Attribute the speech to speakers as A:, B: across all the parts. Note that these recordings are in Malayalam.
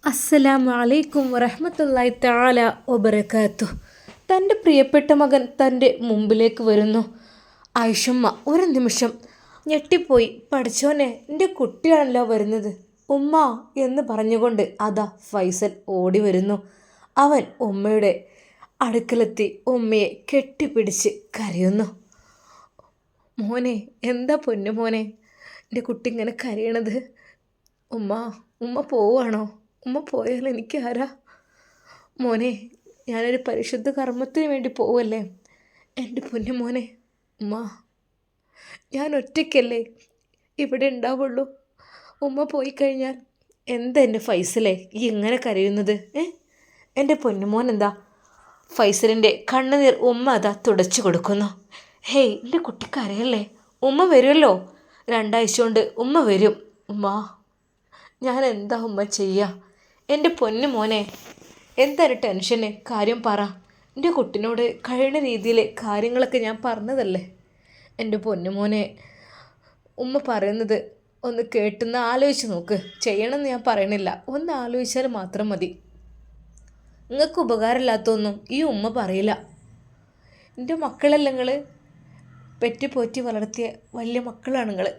A: അസ്സലാമു അലൈക്കും വറഹ്മത്തുള്ളാഹി തആല വബറകാതുഹു. തൻ്റെ പ്രിയപ്പെട്ട മകൻ തൻ്റെ മുമ്പിലേക്ക് വരുന്നു. ആയിഷമ്മ ഒരു നിമിഷം ഞെട്ടിപ്പോയി. പഠിച്ചോനെ, എൻ്റെ കുട്ടിയാണല്ലോ വരുന്നത്, ഉമ്മ എന്ന് പറഞ്ഞുകൊണ്ട് അതാ ഫൈസൽ ഓടി വരുന്നു. അവൻ ഉമ്മയുടെ അടുക്കലെത്തി ഉമ്മയെ കെട്ടിപ്പിടിച്ച് കരയുന്നു. മോനെ, എന്താ പൊന്നു മോനെ, എൻ്റെ കുട്ടി ഇങ്ങനെ കരയണത്? ഉമ്മ ഉമ്മ പോവാണോ? ഉമ്മ പോയാൽ എനിക്ക് ആരാ? മോനെ, ഞാനൊരു പരിശുദ്ധ കർമ്മത്തിന് വേണ്ടി പോവല്ലേ എൻ്റെ പൊന്നു മോനെ. ഉമ്മ, ഞാൻ ഒറ്റയ്ക്കല്ലേ ഇവിടെ ഉണ്ടാവുള്ളൂ. ഉമ്മ പോയി കഴിഞ്ഞാൽ എന്താ എൻ്റെ ഫൈസലേ ഈ ഇങ്ങനെ കരയുന്നത്? എൻ്റെ പൊന്നുമോൻ എന്താ? ഫൈസലിൻ്റെ കണ്ണുനീർ ഉമ്മ അതാ തുടച്ചു കൊടുക്കുന്നു. ഹേയ്, എൻ്റെ കുട്ടി കരയല്ലേ, ഉമ്മ വരുമല്ലോ, 2 ആഴ്ച കൊണ്ട് ഉമ്മ വരും. ഉമ്മ, ഞാൻ എന്താ ഉമ്മ ചെയ്യുക? എൻ്റെ പൊന്നു മോനെ, എന്തൊരു ടെൻഷന്, കാര്യം പറ. എൻ്റെ കുട്ടിനോട് കഴിയുന്ന രീതിയിൽ കാര്യങ്ങളൊക്കെ ഞാൻ പറഞ്ഞതല്ലേ. എൻ്റെ പൊന്നു മോനെ, ഉമ്മ പറയുന്നത് ഒന്ന് കേട്ടെന്ന് ആലോചിച്ച് നോക്ക്. ചെയ്യണമെന്ന് ഞാൻ പറയണില്ല, ഒന്ന് ആലോചിച്ചാൽ മാത്രം മതി. നിങ്ങൾക്ക് ഉപകാരമില്ലാത്തൊന്നും ഈ ഉമ്മ പറയില്ല. എൻ്റെ മക്കളല്ല നിങ്ങൾ, പെറ്റി പോറ്റി വളർത്തിയ വലിയ മക്കളാണ് നിങ്ങൾ.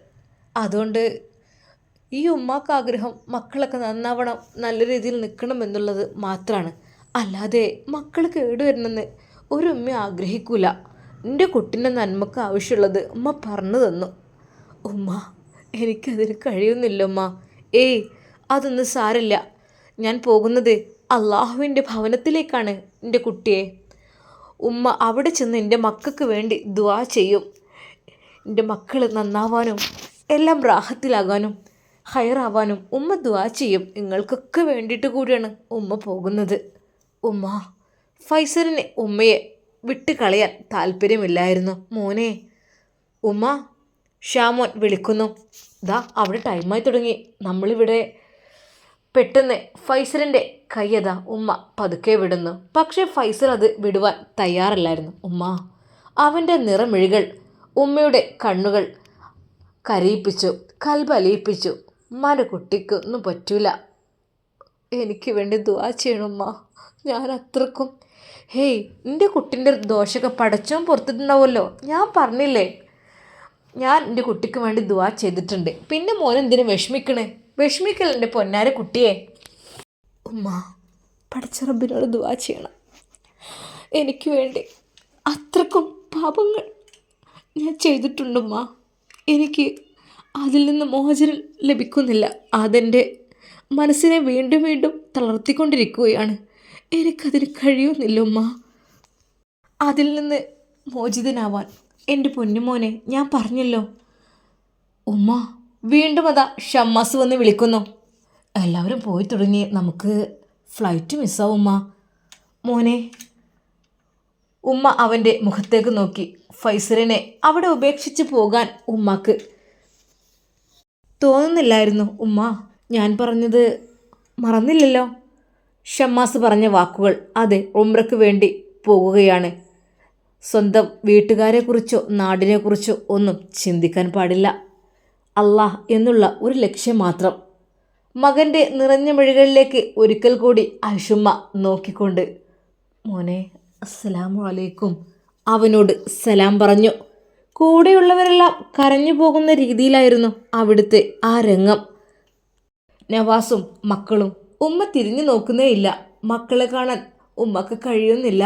A: അതുകൊണ്ട് ഈ ഉമ്മാക്ക് ആഗ്രഹം മക്കളൊക്കെ നന്നാവണം, നല്ല രീതിയിൽ നിൽക്കണം എന്നുള്ളത് മാത്രമാണ്. അല്ലാതെ മക്കൾ കേടുവരണമെന്ന് ഒരു ഉമ്മ ആഗ്രഹിക്കൂല. എൻ്റെ കുട്ടീൻ്റെ നന്മക്ക് ആവശ്യമുള്ളത് ഉമ്മ പറഞ്ഞു തന്നു. ഉമ്മ, എനിക്കതിന് കഴിയുന്നില്ല ഉമ്മ. ഏയ്, അതൊന്നും സാരില്ല. ഞാൻ പോകുന്നത് അള്ളാഹുവിൻ്റെ ഭവനത്തിലേക്കാണ് എൻ്റെ കുട്ടിയെ. ഉമ്മ അവിടെ ചെന്ന് എൻ്റെ മക്കൾക്ക് വേണ്ടി ദുആ ചെയ്യും. എൻ്റെ മക്കൾ നന്നാവാനും എല്ലാം റാഹത്തിലാകാനും ഹൈറാവാനും ഉമ്മ ദുആ ചെയ്യും. നിങ്ങൾക്കൊക്കെ വേണ്ടിയിട്ട് കൂടിയാണ് ഉമ്മ പോകുന്നത്. ഉമ്മ, ഫൈസലിന് ഉമ്മയെ വിട്ട് കളയാൻ താല്പര്യമില്ലായിരുന്നു. മോനെ, ഉമ്മ, ഷാമോൻ വിളിക്കുന്നു. ദാ അവിടെ ടൈമായി തുടങ്ങി. നമ്മളിവിടെ പെട്ടെന്ന് ഫൈസലിൻ്റെ കയ്യതാ ഉമ്മ പതുക്കെ വിടുന്നു. പക്ഷേ ഫൈസൽ അത് വിടുവാൻ തയ്യാറല്ലായിരുന്നു. ഉമ്മ, അവൻ്റെ നിറമിഴികൾ ഉമ്മയുടെ കണ്ണുകൾ കരയിപ്പിച്ചു, കൽബലിയിപ്പിച്ചു. ഉമ്മാൻ്റെ കുട്ടിക്കൊന്നും പറ്റൂല, എനിക്ക് വേണ്ടി ദുആ ചെയ്യണമ്മ. ഞാൻ അത്രക്കും ഹേയ്, എൻ്റെ കുട്ടിൻ്റെ ദോഷമൊക്കെ പടച്ചോൻ പുറത്തിട്ടുണ്ടാവുമല്ലോ. ഞാൻ പറഞ്ഞില്ലേ, ഞാൻ എൻ്റെ കുട്ടിക്ക് വേണ്ടി ദുആ ചെയ്തിട്ടുണ്ട്. പിന്നെ മോനെന്തിനു വിഷമിക്കണേ? വിഷമിക്കല്ല എൻ്റെ പൊന്നാര കുട്ടിയെ. ഉമ്മ, പടച്ച റബ്ബിനോട് ദുആ ചെയ്യണം. എനിക്ക് വേണ്ടി അത്രക്കും പാപങ്ങൾ ഞാൻ ചെയ്തിട്ടുണ്ടുമ്മ. എനിക്ക് അതിൽ നിന്ന് മോചനം ലഭിക്കുന്നില്ല. അതെൻ്റെ മനസ്സിനെ വീണ്ടും വീണ്ടും തളർത്തിക്കൊണ്ടിരിക്കുകയാണ്. എനിക്കതിന് കഴിയുന്നില്ല ഉമ്മ. അതിൽ നിന്ന് മോചിതനാവാൻ എൻ്റെ പൊന്നുമോനെ ഞാൻ പറഞ്ഞല്ലോ. ഉമ്മ, വീണ്ടും അതാ ഷമ്മാസ് വന്ന് വിളിക്കുന്നു. എല്ലാവരും പോയി തുടങ്ങി, നമുക്ക് ഫ്ലൈറ്റ് മിസ്സാവും ഉമ്മ. മോനെ, ഉമ്മ അവൻ്റെ മുഖത്തേക്ക് നോക്കി. ഫൈസലിനെ അവിടെ ഉപേക്ഷിച്ച് പോകാൻ ഉമ്മക്ക് തോന്നുന്നില്ലായിരുന്നു. ഉമ്മ, ഞാൻ പറഞ്ഞത് മറന്നില്ലല്ലോ. ഷമ്മാസ് പറഞ്ഞ വാക്കുകൾ. അതെ, ഉംറയ്ക്ക് വേണ്ടി പോകുകയാണ്. സ്വന്തം വീട്ടുകാരെക്കുറിച്ചോ നാടിനെക്കുറിച്ചോ ഒന്നും ചിന്തിക്കാൻ പാടില്ല. അള്ളാഹ് എന്നുള്ള ഒരു ലക്ഷ്യം മാത്രം. മകൻ്റെ നിറഞ്ഞ മിഴികളിലേക്ക് ഒരിക്കൽ കൂടി ആയിഷുമ്മ നോക്കിക്കൊണ്ട്, മോനെ, അസ്സലാമു അലൈക്കും, അവനോട് സലാം പറഞ്ഞു. കൂടെയുള്ളവരെല്ലാം കരഞ്ഞു പോകുന്ന രീതിയിലായിരുന്നു അവിടുത്തെ ആ രംഗം. നവാസും മക്കളും. ഉമ്മ തിരിഞ്ഞു നോക്കുന്നേയില്ല. മക്കളെ കാണാൻ ഉമ്മക്ക് കഴിയുന്നില്ല.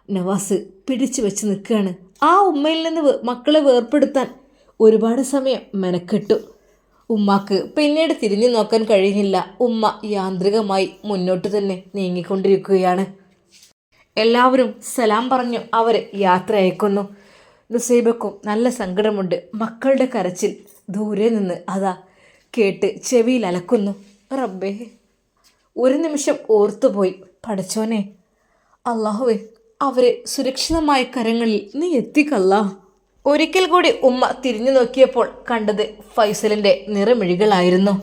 A: നവാസ് പിടിച്ചു വെച്ച് നിൽക്കുകയാണ്. ആ ഉമ്മയിൽ നിന്ന് മക്കളെ വേർപ്പെടുത്താൻ ഒരുപാട് സമയം മെനക്കെട്ടു. ഉമ്മാക്ക് പിന്നീട് തിരിഞ്ഞു നോക്കാൻ കഴിഞ്ഞില്ല. ഉമ്മ യാന്ത്രികമായി മുന്നോട്ട് തന്നെ നീങ്ങിക്കൊണ്ടിരിക്കുകയാണ്. എല്ലാവരും സലാം പറഞ്ഞു അവർ യാത്ര അയക്കുന്നു. നുസൈബക്കും നല്ല സങ്കടമുണ്ട്. മക്കളുടെ കരച്ചിൽ ദൂരെ നിന്ന് അതാ കേട്ട് ചെവിയിൽ അലക്കുന്നു. റബ്ബേ, ഒരു നിമിഷം ഓർത്തുപോയി. പടച്ചോനെ, അള്ളാഹുവേ, അവരെ സുരക്ഷിതമായ കരങ്ങളിൽ നീ എത്തിക്കല്ല. ഒരിക്കൽ കൂടി ഉമ്മ തിരിഞ്ഞു നോക്കിയപ്പോൾ കണ്ടത് ഫൈസലിൻ്റെ നിറമിഴികളായിരുന്നു.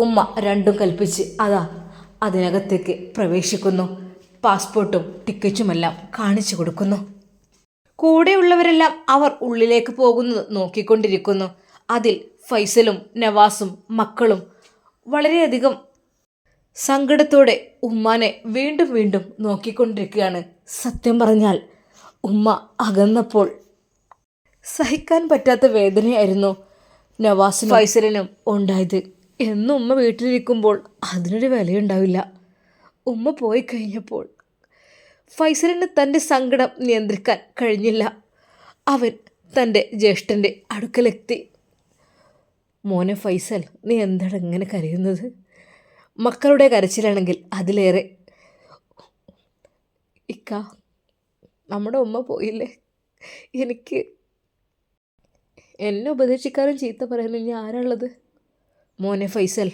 A: ഉമ്മ രണ്ടും കൽപ്പിച്ച് അതാ അതിനകത്തേക്ക് പ്രവേശിക്കുന്നു. പാസ്പോർട്ടും ടിക്കറ്റുമെല്ലാം കാണിച്ചു കൊടുക്കുന്നു. കൂടെയുള്ളവരെല്ലാം അവർ ഉള്ളിലേക്ക് പോകുന്നത് നോക്കിക്കൊണ്ടിരിക്കുന്നു. അതിൽ ഫൈസലും നവാസും മക്കളും വളരെയധികം സങ്കടത്തോടെ ഉമ്മാനെ വീണ്ടും വീണ്ടും നോക്കിക്കൊണ്ടിരിക്കുകയാണ്. സത്യം പറഞ്ഞാൽ ഉമ്മ അകന്നപ്പോൾ സഹിക്കാൻ പറ്റാത്ത വേദനയായിരുന്നു നവാസിനും ഫൈസലിനും ഉണ്ടായത്. എന്നും ഉമ്മ വീട്ടിലിരിക്കുമ്പോൾ അതിനൊരു വിലയുണ്ടാവില്ല. ഉമ്മ പോയി കഴിഞ്ഞപ്പോൾ ഫൈസലിന് തൻ്റെ സങ്കടം നിയന്ത്രിക്കാൻ കഴിഞ്ഞില്ല. അവൻ തൻ്റെ ജ്യേഷ്ഠൻ്റെ അടുക്കലെത്തി. മോനെ ഫൈസൽ, നീ എന്താണ് ഇങ്ങനെ കരയുന്നത്? മക്കളുടെ കരച്ചിലാണെങ്കിൽ അതിലേറെ. ഇക്ക, നമ്മുടെ ഉമ്മ പോയില്ലേ, എനിക്ക് എന്നെ ഉപദേശിക്കാനും ചീത്ത പറയാനും ഇനി ആരാളുള്ളത്? മോനെ ഫൈസൽ,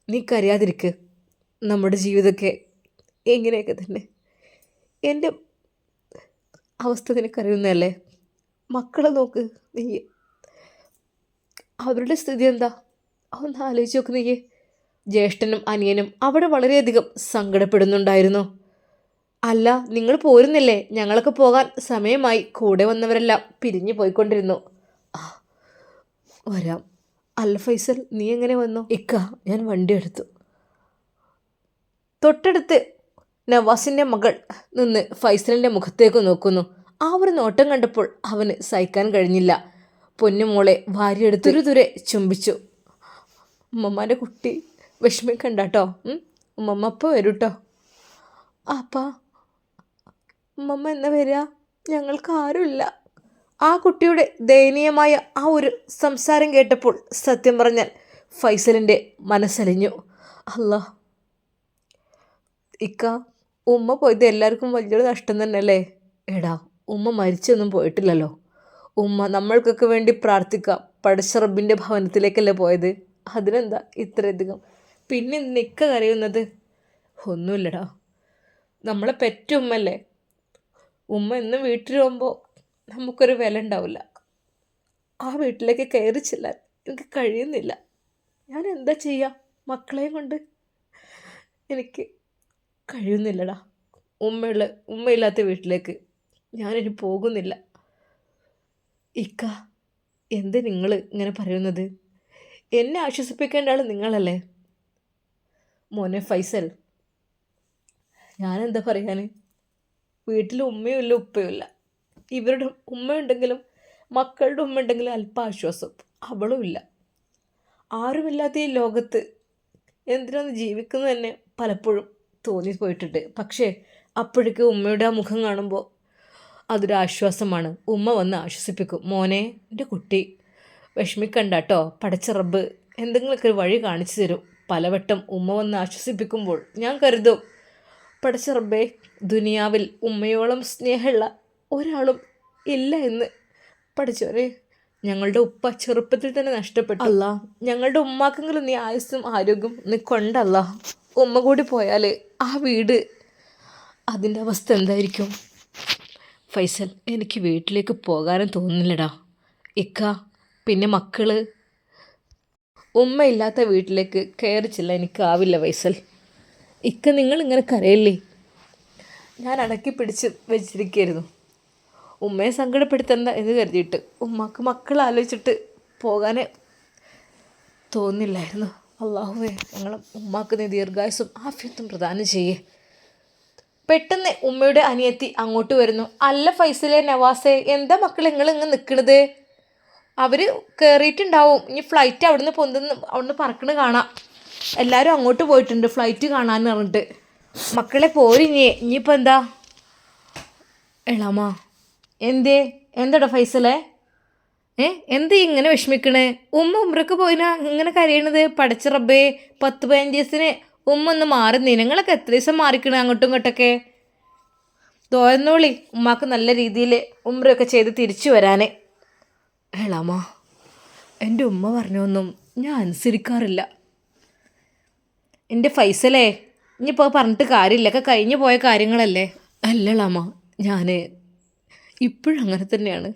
A: നീ കരയാതിരിക്ക്. നമ്മുടെ ജീവിതമൊക്കെ എങ്ങനെയൊക്കെ തന്നെ. എൻ്റെ അവസ്ഥ നിനക്കറിയുന്നതല്ലേ. മക്കളെ നോക്ക് നീ, അവരുടെ സ്ഥിതി എന്താ ഒന്ന് ആലോചിച്ച് നോക്ക് നീ. ജ്യേഷ്ഠനും അനിയനും അവിടെ വളരെയധികം സങ്കടപ്പെടുന്നുണ്ടായിരുന്നു. അല്ല, നിങ്ങൾ പോരുന്നില്ലേ? ഞങ്ങളൊക്കെ പോകാൻ സമയമായി. കൂടെ വന്നവരെല്ലാം പിരിഞ്ഞു പോയിക്കൊണ്ടിരുന്നു. വരാം. അല്ല ഫൈസൽ, നീ എങ്ങനെ വന്നു? ഇക്ക, ഞാൻ വണ്ടി എടുത്തു. തൊട്ടടുത്ത് നവാസിൻ്റെ മകൾ നിന്ന് ഫൈസലിൻ്റെ മുഖത്തേക്ക് നോക്കുന്നു. ആ ഒരു നോട്ടം കണ്ടപ്പോൾ അവന് സഹിക്കാൻ കഴിഞ്ഞില്ല. പൊന്നുമോളെ വാരിയെടുത്ത് തുരെ ചുംബിച്ചു. ഉമ്മമാൻ്റെ കുട്ടി വിഷമിക്കണ്ടാട്ടോ. ഉമ്മമ്മ അപ്പോൾ വരൂ കേട്ടോ. അപ്പാ, ഉമ്മമ്മ എന്നാ വരിക? ഞങ്ങൾക്ക് ആരുമില്ല. ആ കുട്ടിയുടെ ദയനീയമായ ആ ഒരു സംസാരം കേട്ടപ്പോൾ സത്യം പറഞ്ഞാൽ ഫൈസലിൻ്റെ മനസ്സലിഞ്ഞു. അല്ലാ ഇക്ക, ഉമ്മ പോയത് എല്ലാവർക്കും വലിയൊരു നഷ്ടം തന്നെയല്ലേ. എടാ, ഉമ്മ മരിച്ചൊന്നും പോയിട്ടില്ലല്ലോ. ഉമ്മ നമ്മൾക്കൊക്കെ വേണ്ടി പ്രാർത്ഥിക്കാം പടച്ച റബ്ബിൻ്റെ ഭവനത്തിലേക്കല്ലേ പോയത്. അതിനെന്താ ഇത്രയധികം? പിന്നെ നിക്ക കരയുന്നത്? ഒന്നുമില്ലടാ, നമ്മളെ പെറ്റ ഉമ്മല്ലേ. ഉമ്മ എന്നും വീട്ടിൽ പോകുമ്പോൾ നമുക്കൊരു വില ഉണ്ടാവില്ല. ആ വീട്ടിലേക്ക് കയറി ചെല്ലാൻ എനിക്ക് കഴിയുന്നില്ല. ഞാൻ എന്താ ചെയ്യുക? മക്കളെയും കൊണ്ട് എനിക്ക് കഴിയുന്നില്ലടാ. ഉമ്മയില്ലാത്ത വീട്ടിലേക്ക് ഞാനിനി പോകുന്നില്ല. ഇക്ക, എന്ത് നിങ്ങൾ ഇങ്ങനെ പറയുന്നത്? എന്നെ ആശ്വസിപ്പിക്കേണ്ട ആൾ നിങ്ങളല്ലേ. മോനെ ഫൈസൽ, ഞാനെന്താ പറയാൻ? വീട്ടിൽ ഉമ്മയും ഇല്ല ഉപ്പയും ഇല്ല. ഇവരുടെ ഉമ്മയുണ്ടെങ്കിലും മക്കളുടെ ഉമ്മ ഉണ്ടെങ്കിലും അല്പം ആശ്വാസം അവളും ഇല്ല. ആരുമില്ലാത്ത ഈ ലോകത്ത് എന്തിനൊന്ന് ജീവിക്കുന്നത് തന്നെ പലപ്പോഴും തോന്നിപ്പോയിട്ടുണ്ട്. പക്ഷേ അപ്പോഴേക്കും ഉമ്മയുടെ ആ മുഖം കാണുമ്പോൾ അതൊരു ആശ്വാസമാണ്. ഉമ്മ വന്ന് ആശ്വസിപ്പിക്കും. മോനെ, എൻ്റെ കുട്ടി വിഷമിക്കണ്ട കേട്ടോ, പടച്ച റബ്ബ് എന്തെങ്കിലുമൊക്കെ ഒരു വഴി കാണിച്ചു തരും. പലവട്ടം ഉമ്മ വന്ന് ആശ്വസിപ്പിക്കുമ്പോൾ ഞാൻ കരുതും, പടച്ച റബ്ബേ, ദുനിയാവിൽ ഉമ്മയോളം സ്നേഹമുള്ള ഒരാളും ഇല്ല എന്ന്. പഠിച്ചോരെ, ഞങ്ങളുടെ ഉപ്പ ചെറുപ്പത്തിൽ തന്നെ നഷ്ടപ്പെട്ടു. അല്ല, ഞങ്ങളുടെ ഉമ്മാക്കെങ്കിലും നീ ആയുസ്സും ആരോഗ്യം നീ കൊണ്ടല്ല. ഉമ്മ കൂടി പോയാൽ ആ വീട് അതിൻ്റെ അവസ്ഥ എന്തായിരിക്കും? ഫൈസൽ, എനിക്ക് വീട്ടിലേക്ക് പോകാനും തോന്നുന്നില്ലടാ. ഇക്ക, പിന്നെ മക്കൾ, ഉമ്മയില്ലാത്ത വീട്ടിലേക്ക് കയറിച്ചില്ല എനിക്കാവില്ല ഫൈസൽ. ഇക്ക, നിങ്ങളിങ്ങനെ കരയില്ലേ? ഞാൻ അടക്കി പിടിച്ച് വെച്ചിരിക്കുകയായിരുന്നു. ഉമ്മയെ സങ്കടപ്പെടുത്തണ്ട എന്ന് കരുതിയിട്ട്. ഉമ്മക്ക് മക്കൾ ആലോചിച്ചിട്ട് പോകാനേ തോന്നില്ലായിരുന്നു. അള്ളാഹുവേ, ഞങ്ങളും ഉമ്മാക്ക് നീ ദീർഘായുസ്സും ആഫിയത്തും പ്രദാനം ചെയ്യേ. പെട്ടെന്ന് ഉമ്മയുടെ അനിയത്തി അങ്ങോട്ട് വരുന്നു. അല്ല ഫൈസലെ, നവാസെ, എന്താ മക്കൾ ഇങ്ങനെ നിൽക്കണത്? അവർ കയറിയിട്ടുണ്ടാവും. ഇനി ഫ്ലൈറ്റ് അവിടുന്ന് പറക്കണ കാണാം. എല്ലാവരും അങ്ങോട്ട് പോയിട്ടുണ്ട് ഫ്ലൈറ്റ് കാണാമെന്ന് പറഞ്ഞിട്ട്. മക്കളെ ഇനിയിപ്പോൾ എന്താ? എളാമ, എന്താടാ ഫൈസലേ? എന്ത് ഇങ്ങനെ വിഷമിക്കണേ? ഉമ്രക്ക് പോയിനാ ഇങ്ങനെ കരയണത്? പടച്ച റബ്ബേ, 10-15 ദിവസത്തിന് ഒന്ന് മാറി. നിങ്ങളൊക്കെ എത്ര ദിവസം മാറിക്കണേ അങ്ങോട്ടും ഇങ്ങോട്ടൊക്കെ? തോന്നുന്നോളി ഉമ്മാക്ക് നല്ല രീതിയിൽ ഉമ്രയൊക്കെ ചെയ്ത് തിരിച്ചു വരാൻ. എളാമ, എൻ്റെ ഉമ്മ പറഞ്ഞൊന്നും ഞാൻ അനുസരിക്കാറില്ല. എൻ്റെ ഫൈസലേ, ഇനിയിപ്പോൾ പറഞ്ഞിട്ട് കാര്യമില്ല, ഒക്കെ കഴിഞ്ഞു പോയ കാര്യങ്ങളല്ലേ. അല്ലളാമ, ഞാൻ ഇപ്പോഴും അങ്ങനെ തന്നെയാണ്,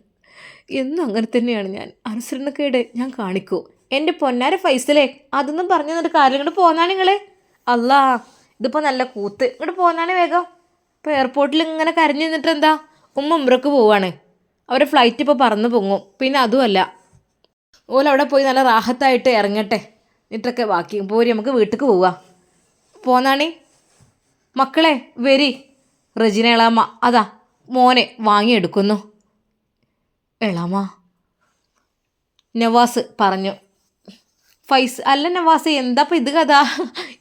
A: എന്നും അങ്ങനെ തന്നെയാണ്. ഞാൻ അനുസരണക്കേട് ഞാൻ കാണിക്കൂ. എൻ്റെ പൊന്നാര ഫൈസലേ, അതൊന്നും പറഞ്ഞു തന്നിട്ട് കാര്യം. ഇങ്ങോട്ട് പോന്നാണ് നിങ്ങൾ. അല്ലാ, ഇതിപ്പോൾ നല്ല കൂത്ത്. ഇങ്ങോട്ട് പോന്നാണ് വേഗം. ഇപ്പോൾ എയർപോർട്ടിൽ ഇങ്ങനെ കരഞ്ഞു നിന്നിട്ട് എന്താ? ഉമ്രക്ക് പോവാണ്. അവരെ ഫ്ലൈറ്റ് ഇപ്പോൾ പറന്ന് പൊങ്ങും. പിന്നെ അതുമല്ല, ഓലവിടെ പോയി നല്ല റാഹത്തായിട്ട് ഇറങ്ങട്ടെ. എന്നിട്ടൊക്കെ ബാക്കി പോരി, നമുക്ക് വീട്ടിലേക്ക് പോവാം. പോന്നാണി മക്കളെ വരി. റജിന എളാമ്മ അതാ മോനെ വാങ്ങിയെടുക്കുന്നു. എളാമ്മ നവാസ് പറഞ്ഞു. അല്ല നവാസ്, എന്താപ്പം ഇത് കഥ?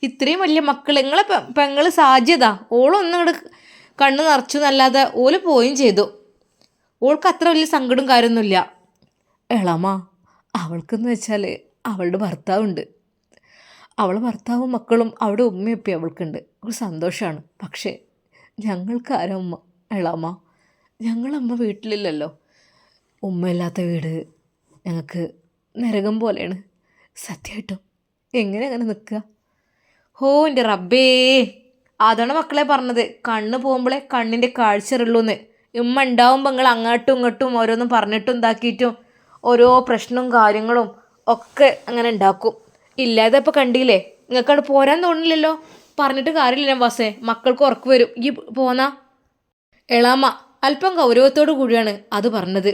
A: ഇത്രയും വലിയ മക്കൾ, നിങ്ങളെ പെങ്ങൾ സാധ്യത ഓളൊന്നും ഇങ്ങോട്ട് കണ്ണ് നിറച്ചു എന്നല്ലാതെ ഓല് പോയും ചെയ്തു. ഓൾക്ക് അത്ര വലിയ സങ്കടം കാര്യമൊന്നുമില്ല. എളാമ്മ, അവൾക്കെന്ന് വെച്ചാൽ അവളുടെ ഭർത്താവുണ്ട്. അവളെ ഭർത്താവും മക്കളും അവിടെ ഉമ്മയൊക്കെ അവൾക്കുണ്ട്. ഒരു സന്തോഷമാണ്. പക്ഷേ ഞങ്ങൾക്ക് ആരാ ഉമ്മ? എളാമ്മ, ഞങ്ങളമ്മ വീട്ടിലില്ലല്ലോ. ഉമ്മയില്ലാത്ത വീട് ഞങ്ങൾക്ക് നരകം പോലെയാണ്. സത്യമായിട്ടും എങ്ങനെ അങ്ങനെ നിൽക്കുക? എൻ്റെ റബ്ബേ, അതാണ് മക്കളെ പറഞ്ഞത്, കണ്ണ് പോകുമ്പോഴേ കണ്ണിൻ്റെ കാഴ്ച അറിയുള്ളൂന്ന്. ഉമ്മ ഉണ്ടാവുമ്പോൾ നിങ്ങൾ അങ്ങോട്ടും ഇങ്ങോട്ടും ഓരോന്നും പറഞ്ഞിട്ടും ഇതാക്കിയിട്ടും ഓരോ പ്രശ്നവും കാര്യങ്ങളും ഒക്കെ അങ്ങനെ ഉണ്ടാക്കും. ഇല്ലാതെ ഇപ്പോൾ കണ്ടില്ലേ, നിങ്ങൾക്ക് അവിടെ പോരാൻ തോന്നില്ലല്ലോ. പറഞ്ഞിട്ട് കാര്യമില്ല ബസ്സേ, മക്കൾക്ക് ഉറക്ക് വരും. ഈ പോന്നാ. എളാമ്മ അല്പം ഗൗരവത്തോടു കൂടിയാണ് അത് പറഞ്ഞത്.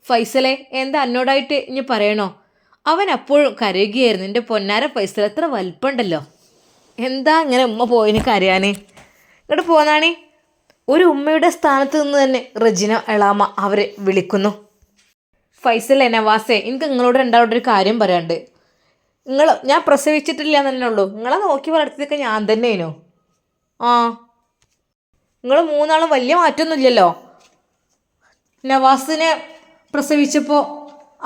A: ഫൈസലെ, എന്താ എന്നോടായിട്ട് ഇനി പറയണോ? അവൻ അപ്പോഴും കരയുകയായിരുന്നു. എൻ്റെ പൊന്നാര ഫൈസൽ, എത്ര വലിപ്പമുണ്ടല്ലോ. എന്താ ഇങ്ങനെ ഉമ്മ പോയിന് കരയാൻ? ഇങ്ങോട്ട് പോന്നാണി. ഒരു ഉമ്മയുടെ സ്ഥാനത്ത് നിന്ന് തന്നെ റജിന എളാമ്മ അവരെ വിളിക്കുന്നു. ഫൈസലെ, നവാസേ, എനിക്ക് നിങ്ങളോട് രണ്ടാളോട് ഒരു കാര്യം പറയാണ്ട്. ഞാൻ പ്രസവിച്ചിട്ടില്ല എന്ന് തന്നെ ഉള്ളൂ. നിങ്ങളെ നോക്കി വളർത്തിയതൊക്കെ ഞാൻ തന്നെയാണോ? ആ, നിങ്ങൾ മൂന്നാളും വലിയ മാറ്റമൊന്നുമില്ലല്ലോ. നവാസിനെ പ്രസവിച്ചപ്പോൾ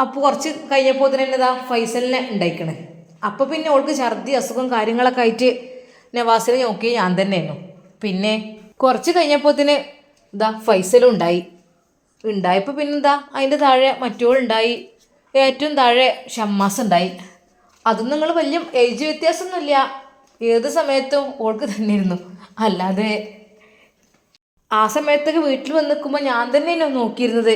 A: അപ്പോൾ കുറച്ച് കഴിഞ്ഞപ്പോൾ തന്നെ ഇതാ ഫൈസലിനെ ഉണ്ടായിക്കണേ. അപ്പോൾ പിന്നെ ഓൾക്ക് ഛർദി അസുഖം കാര്യങ്ങളൊക്കെ ആയിട്ട് നവാസിനെ നോക്കി ഞാൻ തന്നെയായിരുന്നു. പിന്നെ കുറച്ച് കഴിഞ്ഞപ്പോഴത്തേന് ഇതാ ഫൈസലും ഉണ്ടായപ്പോൾ പിന്നെ എന്താ അതിൻ്റെ താഴെ മറ്റോളുണ്ടായി. ഏറ്റവും താഴെ ഷമ്മാസ് ഉണ്ടായി. അതൊന്നും നിങ്ങൾ വലിയ ഏജ് വ്യത്യാസമൊന്നുമില്ല. ഏത് സമയത്തും ഓൾക്ക് തന്നെയായിരുന്നു. അല്ലാതെ ആ സമയത്തൊക്കെ വീട്ടിൽ വന്ന് നിൽക്കുമ്പോൾ ഞാൻ തന്നെയാണ് നോക്കിയിരുന്നത്.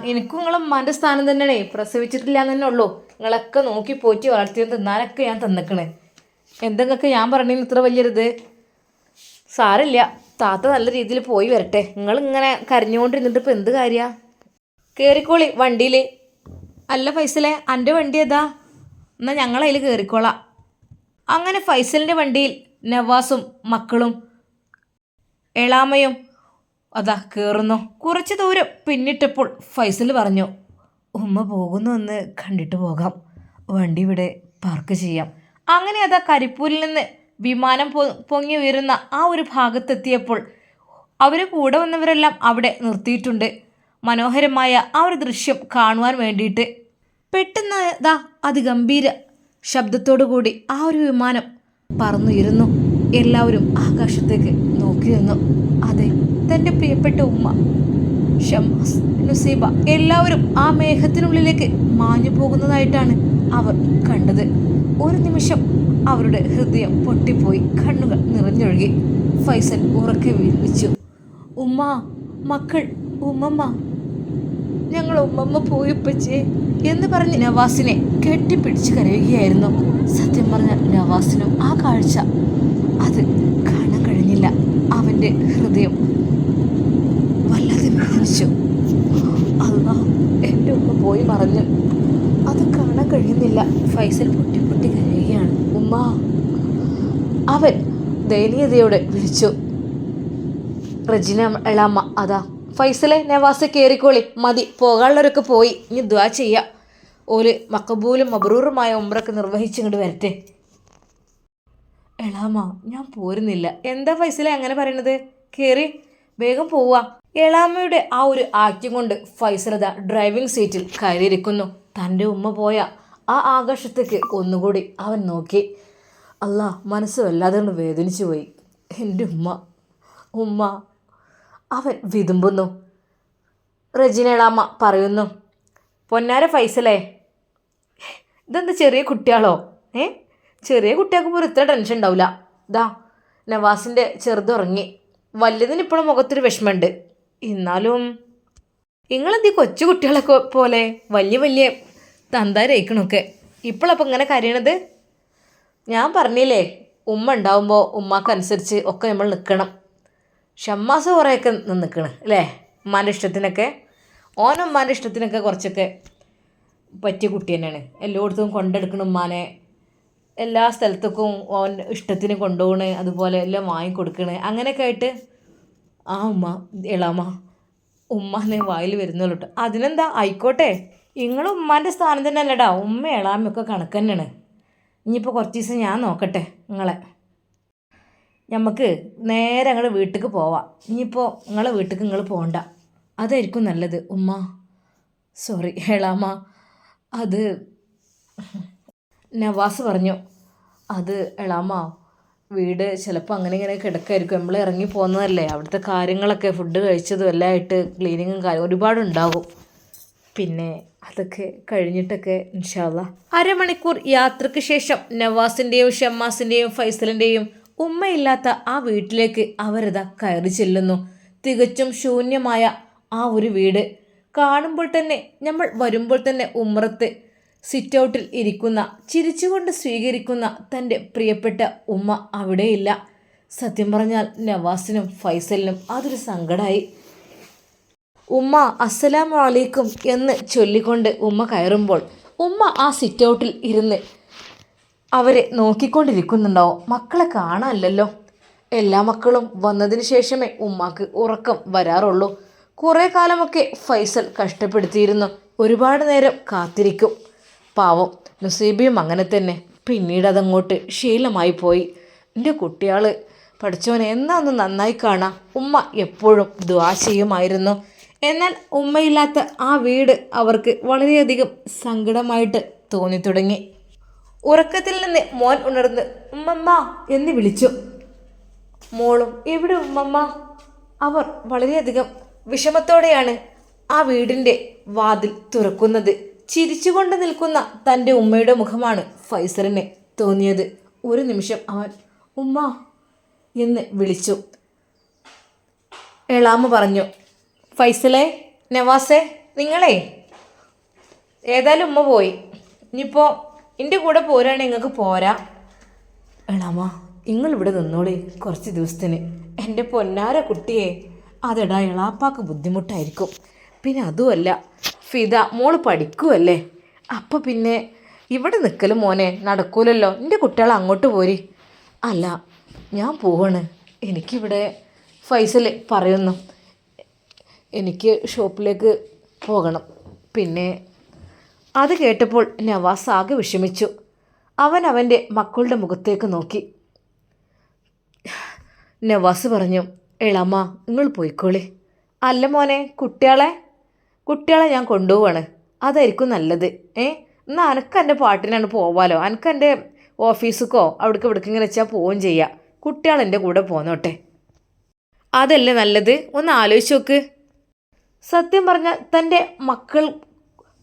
A: എനിക്കും നിങ്ങളെ ഉമ്മാൻ്റെ സ്ഥാനം തന്നെയാണേ. പ്രസവിച്ചിട്ടില്ല എന്ന് തന്നെ ഉള്ളൂ. നിങ്ങളൊക്കെ നോക്കി പോറ്റി വളർത്തിയത് തിന്നാനൊക്കെ ഞാൻ തന്നിക്കണേ. എന്തെങ്കിലൊക്കെ ഞാൻ പറഞ്ഞിരുന്നു ഇത്ര വലിയൊരിത്. സാരമില്ല, താത്ത നല്ല രീതിയിൽ പോയി വരട്ടെ. നിങ്ങളിങ്ങനെ കരഞ്ഞുകൊണ്ടിരുന്നിട്ട് ഇപ്പം എന്ത് കാര്യമാണ്? കയറിക്കോളി വണ്ടിയിൽ. അല്ല ഫൈസലെ, എൻ്റെ വണ്ടി ഏതാ? എന്നാൽ ഞങ്ങളതിൽ കയറിക്കോളാം. അങ്ങനെ ഫൈസലിൻ്റെ വണ്ടിയിൽ നവാസും മക്കളും എളാമയും അതാ കയറുന്നു. കുറച്ച് ദൂരം പിന്നിട്ടപ്പോൾ ഫൈസൽ പറഞ്ഞു, ഉമ്മ പോകുന്നു എന്ന് കണ്ടിട്ട് പോകാം. വണ്ടി ഇവിടെ പാർക്ക് ചെയ്യാം. അങ്ങനെ അതാ കരിപ്പൂരിൽ നിന്ന് വിമാനം പൊങ്ങി ഉയരുന്ന ആ ഒരു ഭാഗത്തെത്തിയപ്പോൾ അവർ കൂടെ വന്നവരെല്ലാം അവിടെ നിർത്തിയിട്ടുണ്ട്. മനോഹരമായ ആ ഒരു ദൃശ്യം കാണുവാൻ വേണ്ടിയിട്ട് പെട്ടെന്ന് ദാ അതിഗംഭീര ശബ്ദത്തോടു കൂടി ആ ഒരു വിമാനം പറന്നുയരുന്നു. എല്ലാവരും ആകാശത്തേക്ക് നോക്കി നിന്നു. അതെ, തൻ്റെ പ്രിയപ്പെട്ട ഉമ്മ ഷമ്മാസ്, നുസൈബ എല്ലാവരും ആ മേഘത്തിനുള്ളിലേക്ക് മാഞ്ഞു പോകുന്നതായിട്ടാണ് അവർ കണ്ടത്. ഒരു നിമിഷം അവരുടെ ഹൃദയം പൊട്ടിപ്പോയി, കണ്ണുകൾ നിറഞ്ഞൊഴുകി. ഫൈസൽ ഉറക്കെ വിളിച്ചു, ഉമ്മ, മക്കൾ, ഉമ്മമ്മ, ഞങ്ങൾ ഉമ്മമ്മ പോയിപ്പച്ചേ എന്ന് പറഞ്ഞ് നവാസിനെ കെട്ടിപ്പിടിച്ച് കരയുകയായിരുന്നു. സത്യം പറഞ്ഞ നവാസിനും ആ കാഴ്ച അത് കാണാൻ കഴിഞ്ഞില്ല. അവൻ്റെ ഹൃദയം വല്ലാതെ വേദനിച്ചു. അല്ലാ, എൻ്റെ ഉമ്മ പോയി മറഞ്ഞു, അത് കാണാൻ കഴിയുന്നില്ല. ഫൈസൽ പൊട്ടി പൊട്ടി കരയുകയാണ്. ഉമ്മ, അവൻ ദയനീയതയോടെ വിളിച്ചു. റജിന എളാമ്മ അതാ, ഫൈസലെ, നവാസ് കയറിക്കോളി, മതി, പോകാനുള്ളവരൊക്കെ പോയി, ഇനി ദ്വാ ചെയ്യാം. ഓല് മക്കബൂലും മബ്രൂറുമായ ഉംറയൊക്കെ നിർവഹിച്ചിങ്ങോട്ട് വരട്ടെ. എളാമ്മ, ഞാൻ പോരുന്നില്ല. എന്താ ഫൈസലെ അങ്ങനെ പറയണത്? കയറി വേഗം പോവാ. എളാമ്മയുടെ ആ ഒരു ആക്യം കൊണ്ട് ഫൈസലത ഡ്രൈവിംഗ് സീറ്റിൽ കയറിയിരിക്കുന്നു. തൻ്റെ ഉമ്മ പോയ ആ ആകാശത്തേക്ക് ഒന്നുകൂടി അവൻ നോക്കി. അല്ലാ, മനസ്സ് വല്ലാതെ കൊണ്ട് വേദനിച്ചു പോയി. എൻ്റെ ഉമ്മ അവൻ വിതുമ്പുന്നു. റജിന എളാമ്മ പറയുന്നു, പൊന്നാര ഫൈസലേ, ഇതെന്താ ചെറിയ കുട്ടികളോ? ചെറിയ കുട്ടികൾക്ക് പോലും ഇത്ര ടെൻഷൻ ഉണ്ടാവില്ല. ഇതാ നവാസിൻ്റെ ചെറുതുറങ്ങി, വലുതിന് ഇപ്പോഴും മുഖത്തൊരു വിഷമമുണ്ട്. എന്നാലും നിങ്ങളെന്തീ കൊച്ചു കുട്ടികളൊക്കെ പോലെ വലിയ വലിയ തന്താരയിക്കണൊക്കെ ഇപ്പോഴപ്പം ഇങ്ങനെ കരയണത്? ഞാൻ പറഞ്ഞില്ലേ, ഉമ്മ ഉണ്ടാവുമ്പോൾ ഉമ്മാക്കനുസരിച്ച് ഒക്കെ നമ്മൾ നിൽക്കണം. ഷമ്മാസ് കുറേയൊക്കെ നിൽക്കണം അല്ലേ, ഉമ്മാൻ്റെ ഇഷ്ടത്തിനൊക്കെ. ഉമ്മാൻ്റെ ഇഷ്ടത്തിനൊക്കെ കുറച്ചൊക്കെ പറ്റിയ കുട്ടി തന്നെയാണ്. എല്ലായിടത്തും കൊണ്ടെടുക്കണം ഉമ്മാനെ. എല്ലാ സ്ഥലത്തേക്കും ഓൻ ഇഷ്ടത്തിന് കൊണ്ടുപോകണേ, അതുപോലെ എല്ലാം വാങ്ങിക്കൊടുക്കണേ, അങ്ങനെയൊക്കെ ആയിട്ട് ആ ഉമ്മ എളാമ്മ ഉമ്മാനെ വായിൽ വരുന്നുള്ളൂ കേട്ടോ. അതിനെന്താ ആയിക്കോട്ടെ, നിങ്ങൾ ഉമ്മാൻ്റെ സ്ഥാനം തന്നെ അല്ലടാ, ഉമ്മ എളാമ്മയൊക്കെ കണക്ക് തന്നെയാണ്. ഇനിയിപ്പോൾ കുറച്ച് ദിവസം ഞാൻ നോക്കട്ടെ നിങ്ങളെ. നമുക്ക് നേരെ ഞങ്ങൾ വീട്ടിലേക്ക് പോവാം. ഇനിയിപ്പോൾ നിങ്ങളെ വീട്ടിലേക്ക് നിങ്ങൾ പോകണ്ട, അതായിരിക്കും നല്ലത് ഉമ്മ. സോറി എളാമ്മ. അത് നവാസ് പറഞ്ഞു, അത് എളാമ്മ വീട് ചിലപ്പോൾ അങ്ങനെ ഇങ്ങനെ കിടക്കായിരിക്കും, നമ്മൾ ഇറങ്ങി പോകുന്നതല്ലേ, അവിടുത്തെ കാര്യങ്ങളൊക്കെ ഫുഡ് കഴിച്ചതും എല്ലാം ആയിട്ട് ക്ലീനിങ്ങും കാര്യം ഒരുപാടുണ്ടാകും. പിന്നെ അതൊക്കെ കഴിഞ്ഞിട്ടൊക്കെ ഇൻഷാ അല്ലാ. അരമണിക്കൂർ യാത്രയ്ക്ക് ശേഷം നവാസിൻ്റെയും ഷമ്മാസിൻ്റെയും ഫൈസലിൻ്റെയും ഉമ്മയില്ലാത്ത ആ വീട്ടിലേക്ക് അവരതാ കയറി ചെല്ലുന്നു. തികച്ചും ശൂന്യമായ ആ ഒരു വീട് കാണുമ്പോൾ തന്നെ, നമ്മൾ വരുമ്പോൾ തന്നെ ഉമ്മറത്ത് സിറ്റ് ഔട്ടിൽ ഇരിക്കുന്ന, ചിരിച്ചുകൊണ്ട് സ്വീകരിക്കുന്ന തൻ്റെ പ്രിയപ്പെട്ട ഉമ്മ അവിടെയില്ല. സത്യം പറഞ്ഞാൽ നവാസിനും ഫൈസലിനും അതൊരു സങ്കടമായി. ഉമ്മ അസ്സലാമു അലൈക്കും എന്ന് ചൊല്ലിക്കൊണ്ട് ഉമ്മ കയറുമ്പോൾ ഉമ്മ ആ സിറ്റ് ഔട്ടിൽ ഇരുന്ന് അവരെ നോക്കിക്കൊണ്ടിരിക്കുന്നുണ്ടാവും. മക്കളെ കാണാനല്ലോ. എല്ലാ മക്കളും വന്നതിന് ശേഷമേ ഉമ്മാക്ക് ഉറക്കം വരാറുള്ളൂ. കുറേ കാലമൊക്കെ ഫൈസൽ കഷ്ടപ്പെടുത്തിയിരുന്നു. ഒരുപാട് നേരം കാത്തിരിക്കും. പാവം നസീബിയും അങ്ങനെ തന്നെ. പിന്നീട് അതങ്ങോട്ട് ശീലമായി പോയി. എൻ്റെ കുട്ടികൾ പഠിച്ചവനെ എന്നാന്ന് നന്നായി കാണാം, ഉമ്മ എപ്പോഴും ദുആ ചെയ്യുമായിരുന്നു. എന്നാൽ ഉമ്മയില്ലാത്ത ആ വീട് അവർക്ക് വളരെയധികം സങ്കടമായിട്ട് തോന്നി തുടങ്ങി. ഉറക്കത്തിൽ നിന്ന് മോൻ ഉണർന്ന് ഉമ്മമ്മ എന്ന് വിളിച്ചു. മോളും എവിടെ ഉമ്മമ്മ? അവർ വളരെയധികം വിഷമത്തോടെയാണ് ആ വീടിൻ്റെ വാതിൽ തുറക്കുന്നത്. ചിരിച്ചുകൊണ്ട് നിൽക്കുന്ന തൻ്റെ ഉമ്മയുടെ മുഖമാണ് ഫൈസലിന് തോന്നിയത്. ഒരു നിമിഷം അവൻ ഉമ്മ എന്ന് വിളിച്ചു. എളാമ്മ പറഞ്ഞു, ഫൈസലേ, നവാസേ, നിങ്ങളെ ഏതായാലും ഉമ്മ പോയി, ഇനിയിപ്പോൾ എൻ്റെ കൂടെ പോരാണെങ്കിൽ നിങ്ങൾക്ക് പോരാ. എളാമ്മ നിങ്ങളിവിടെ നിന്നോളി കുറച്ച് ദിവസത്തിന്. എൻ്റെ പൊന്നാര കുട്ടിയെ, അതെടാ എളാപ്പാക്ക് ബുദ്ധിമുട്ടായിരിക്കും. പിന്നെ അതുമല്ല ഫിദ മോള് പഠിക്കുമല്ലേ, അപ്പോൾ പിന്നെ ഇവിടെ നിൽക്കലും മോനെ നടക്കൂലല്ലോ. എൻ്റെ കുട്ടികൾ അങ്ങോട്ട് പോരി. അല്ല ഞാൻ പോവാണ്, എനിക്കിവിടെ ഫൈസൽ പറയുന്നു, എനിക്ക് ഷോപ്പിലേക്ക് പോകണം. പിന്നെ അത് കേട്ടപ്പോൾ നവാസ് ആകെ വിഷമിച്ചു. അവൻ അവൻ്റെ മക്കളുടെ മുഖത്തേക്ക് നോക്കി. നവാസ് പറഞ്ഞു, എളാമ്മ നിങ്ങൾ പോയിക്കോളി. അല്ല മോനെ, കുട്ടികളെ ഞാൻ കൊണ്ടുപോവാണ്, അതായിരിക്കും നല്ലത്. എന്നാൽ അനക്ക് എൻ്റെ പാട്ടിനാണ് പോവാലോ, അനക്ക് എൻ്റെ ഓഫീസിക്കോ അവിടേക്ക് ഇവിടേക്ക് ഇങ്ങനെ വെച്ചാൽ പോവുകയും ചെയ്യാം. കുട്ടികൾ എൻ്റെ കൂടെ പോന്നോട്ടെ, അതല്ലേ നല്ലത്? ഒന്ന് ആലോചിച്ച് നോക്ക്. സത്യം പറഞ്ഞാൽ തൻ്റെ മക്കൾ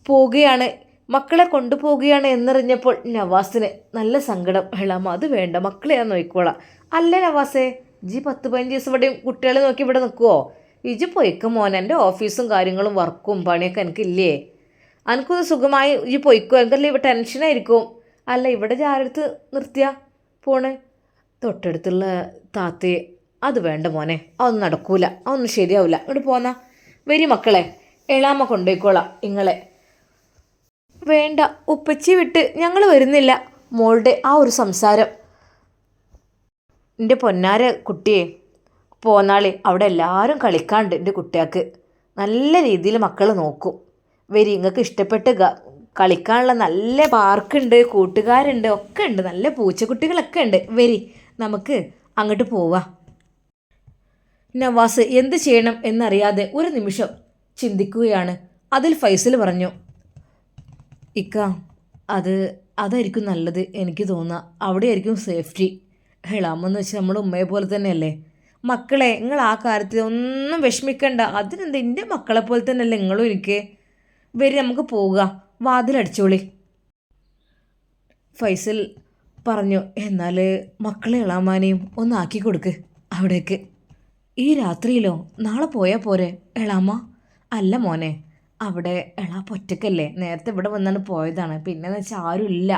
A: പോവുകയാണ്, മക്കളെ കൊണ്ടുപോവുകയാണ് എന്നറിഞ്ഞപ്പോൾ നവാസിന് നല്ല സങ്കടം. എളാമ്മ അത് വേണ്ട, മക്കളെ ഞാൻ നോക്കിക്കോളാം. അല്ല നവാസേ, ജി 10-15 ദിവസം ഇവിടെയും കുട്ടികളെ നോക്കി ഇവിടെ നിൽക്കുമോ? ഇജി പൊയ്ക്കും മോനെ, എൻ്റെ ഓഫീസും കാര്യങ്ങളും വർക്കും പണിയൊക്കെ എനിക്കില്ലേ, എനിക്കൊന്ന് സുഖമായി ഇജി പൊയ്ക്കോ, എനിക്കല്ലേ ഇവിടെ ടെൻഷനായിരിക്കും. അല്ല ഇവിടെ ആരെടുത്ത് നിർത്തിയാ പോണ്? തൊട്ടടുത്തുള്ള താത്തയെ. അത് വേണ്ട മോനെ, അതൊന്നും നടക്കൂല, അതൊന്നും ശരിയാവില്ല. ഇങ്ങോട്ട് പോന്നാ വരി മക്കളെ, എളാമ്മ കൊണ്ടുപോയിക്കോളാം ഇങ്ങളെ. വേണ്ട ഉപ്പച്ചി വിട്ട് ഞങ്ങൾ വരുന്നില്ല. മോളുടെ ആ ഒരു സംസാരം. എൻ്റെ പൊന്നാര കുട്ടിയെ പോന്നാളി, അവിടെ എല്ലാവരും കളിക്കാണ്ട് എൻ്റെ കുട്ടികൾക്ക് നല്ല രീതിയിൽ മക്കൾ നോക്കും. വരി, നിങ്ങൾക്ക് ഇഷ്ടപ്പെട്ട് കളിക്കാനുള്ള നല്ല പാർക്കുണ്ട്, കൂട്ടുകാരുണ്ട്, ഒക്കെ ഉണ്ട്, നല്ല പൂച്ചക്കുട്ടികളൊക്കെ ഉണ്ട്. വരി നമുക്ക് അങ്ങോട്ട് പോവാം. നവാസ് എന്ത് ചെയ്യണം എന്നറിയാതെ ഒരു നിമിഷം ചിന്തിക്കുകയാണ്. അതിൽ ഫൈസൽ പറഞ്ഞു, ഇക്ക അതായിരിക്കും നല്ലത്, എനിക്ക് തോന്നുക അവിടെയായിരിക്കും സേഫ്റ്റി. ഹെളാമെന്ന് വെച്ചാൽ നമ്മുടെ ഉമ്മയെ പോലെ തന്നെയല്ലേ. മക്കളെ നിങ്ങൾ ആ കാര്യത്തിൽ ഒന്നും വിഷമിക്കണ്ട, അതിനെന്താ, എൻ്റെ മക്കളെ പോലെ തന്നെയല്ലേ നിങ്ങളും എനിക്ക്. വരി നമുക്ക് പോവുക, വാതിലടിച്ചോളി. ഫൈസൽ പറഞ്ഞു, എന്നാൽ മക്കളെ എളാമാനെയും ഒന്ന് ആക്കി കൊടുക്ക് അവിടേക്ക്. ഈ രാത്രിയിലോ? നാളെ പോയാൽ പോരെ എളാമ്മ? അല്ല മോനെ, അവിടെ എളാപ്പ ഒറ്റക്കല്ലേ, നേരത്തെ ഇവിടെ വന്നാണ് പോയതാണ്, പിന്നെന്ന് വെച്ചാൽ ആരുമില്ല.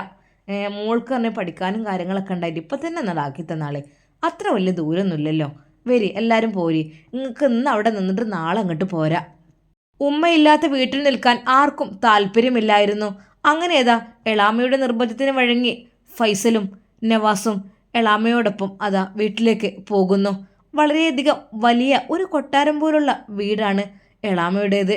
A: മോൾക്ക് തന്നെ പഠിക്കാനും കാര്യങ്ങളൊക്കെ ഉണ്ടായിട്ട് ഇപ്പം തന്നെ നടാക്കി തന്നാളെ, അത്ര വലിയ ദൂരമൊന്നുമില്ലല്ലോ. വരി എല്ലാവരും പോരി, നിങ്ങൾക്ക് ഇന്ന് അവിടെ നിന്നിട്ട് നാളെ അങ്ങോട്ട് പോരാ. ഉമ്മയില്ലാത്ത വീട്ടിൽ നിൽക്കാൻ ആർക്കും താല്പര്യമില്ലായിരുന്നു. അങ്ങനെ ഏതാ എളാമ്മയുടെ നിർബന്ധത്തിന് വഴങ്ങി ഫൈസലും നവാസും എളാമയോടൊപ്പം അതാ വീട്ടിലേക്ക് പോകുന്നു. വളരെയധികം വലിയ ഒരു കൊട്ടാരം പോലുള്ള വീടാണ് എളാമയുടേത്.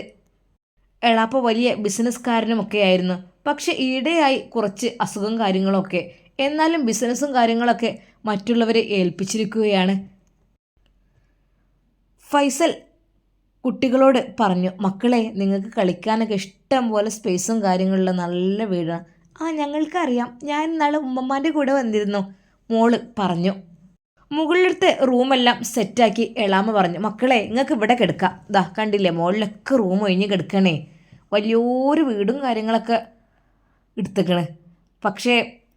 A: എളാപ്പ വലിയ ബിസിനസ്സുകാരനുമൊക്കെ ആയിരുന്നു. പക്ഷെ ഈയിടെയായി കുറച്ച് അസുഖം കാര്യങ്ങളൊക്കെ. എന്നാലും ബിസിനസ്സും കാര്യങ്ങളൊക്കെ മറ്റുള്ളവരെ ഏൽപ്പിച്ചിരിക്കുകയാണ്. ഫൈസൽ കുട്ടികളോട് പറഞ്ഞു, മക്കളെ നിങ്ങൾക്ക് കളിക്കാനൊക്കെ ഇഷ്ടം പോലെ സ്പേസും കാര്യങ്ങളുള്ള നല്ല വീടാണ്. ആ ഞങ്ങൾക്കറിയാം, ഞാൻ ഇന്നാൾ ഉമ്മമ്മാൻ്റെ കൂടെ വന്നിരുന്നു, മോള് പറഞ്ഞു. മുകളിലത്തെ റൂമെല്ലാം സെറ്റാക്കി എളാമ പറഞ്ഞു, മക്കളെ നിങ്ങൾക്ക് ഇവിടെ കിടക്കാം. ദാ കണ്ടില്ലേ, മുകളിലൊക്കെ റൂം ഒഴിഞ്ഞ് കിടക്കണേ. വലിയൊരു വീടും കാര്യങ്ങളൊക്കെ എടുത്തേക്കണ്. പക്ഷേ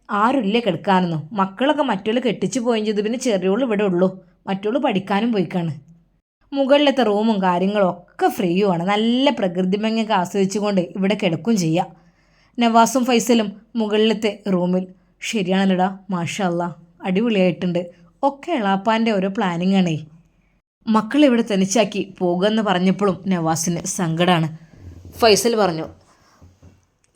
A: ആരുമില്ലേ കിടക്കാനൊന്നും. മക്കളൊക്കെ മറ്റോള് കെട്ടിച്ച് പോയും ചെയ്തു. പിന്നെ ചെറിയോള് ഇവിടെ ഉള്ളൂ. മറ്റോള് പഠിക്കാനും പോയിക്കാണ്. മുകളിലത്തെ റൂമും കാര്യങ്ങളും ഒക്കെ ഫ്രീയുമാണ്. നല്ല പ്രകൃതി ഭംഗിയൊക്കെ ആസ്വദിച്ചുകൊണ്ട് ഇവിടെ കിടക്കും ചെയ്യാം. നവാസും ഫൈസലും മുകളിലത്തെ റൂമിൽ. ശരിയാണല്ലോടാ, മാഷാ അല്ലാ, അടിപൊളിയായിട്ടുണ്ട്. ഒക്കെ എളാപ്പാൻ്റെ ഓരോ പ്ലാനിങ് ആണേ. മക്കളെ ഇവിടെ തനിച്ചാക്കി പോകുമെന്ന് പറഞ്ഞപ്പോഴും നവാസിന് സങ്കടമാണ്. ഫൈസൽ പറഞ്ഞു,